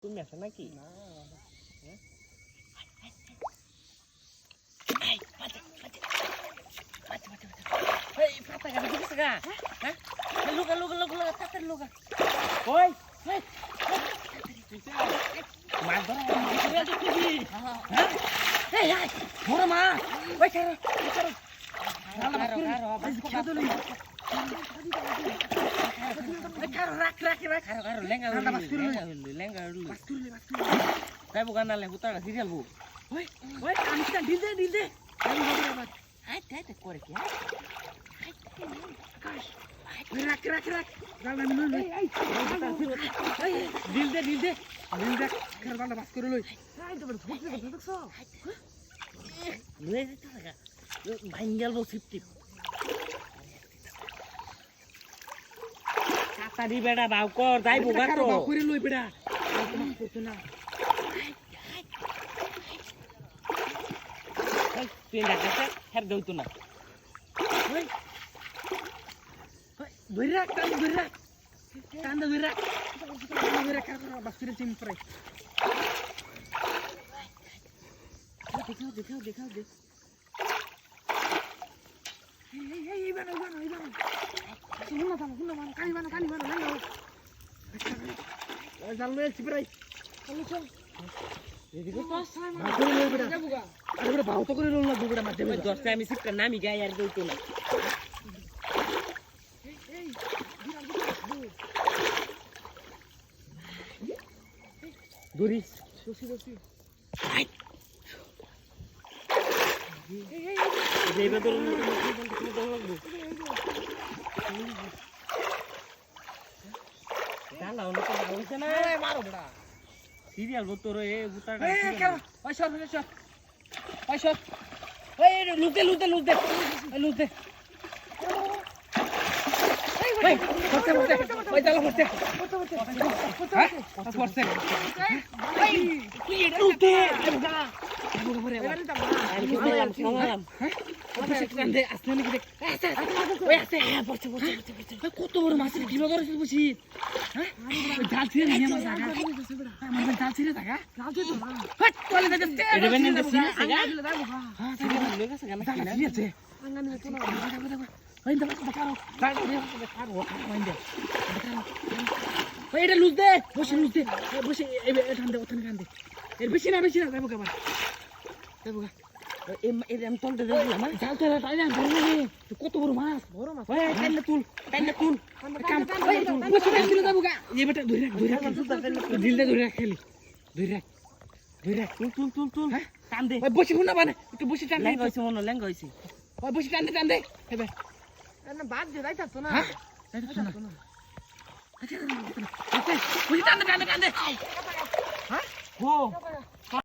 তুমি আছে নাকি? না কাতারি বেড়া বাউ কর যাই বোগা তো করে লই বেড়া তোমার করতে না তুই দেখাছে হের দইতো না ধরে রাখ টান ধরে রাখ বাস করে চিম পরে দেখাও দেখ এই বানো শুনো না কানি বানো জাল লয়ে চিপরাই চল এদিকে তো সাই মার করে লই বেটা আরে বেটা বাউ তো করে লই না দুবড়া মার দেবে 10টা আমি সিপটা নামি গাই আর দইতো না দড়ি রসি দেবে তো ডালা অনেক হইছে না মারো বেটা সিরিয়াল তোর এ বুতাটা এই কেন ওই সর ওই লুতে ওই করতে ওই চালা করতে হ্যাঁ করতে ওই কি এটা লুতে কত বড় মাছের কিলো ধরেছিল বুঝি জাল ছিঁড়ে নিয়ে আমার জায়গা আমার জাল ছিঁড়ে থাকা এটা লুজ দে বসে এখান দে ওখানে খান দে এর বেশি না যাবো কেবার যাবো আমি তলতে দেখলাম জাল তো তাই না কত বড় মাছ টাইনা তুল যাবো গা এই বেটা ধরে রাখ দিলটা ধরে রাখ খালি ধরে রাখ তুল টান দে ওই বসে শুনা মানে একটু বসে টান লেঙ্গা হইছে মনে লেঙ্গা হইছে ওই বসে টান দে হেবে না বাদ দে যাইতা তো না বসে টান দে হ্যাঁ ও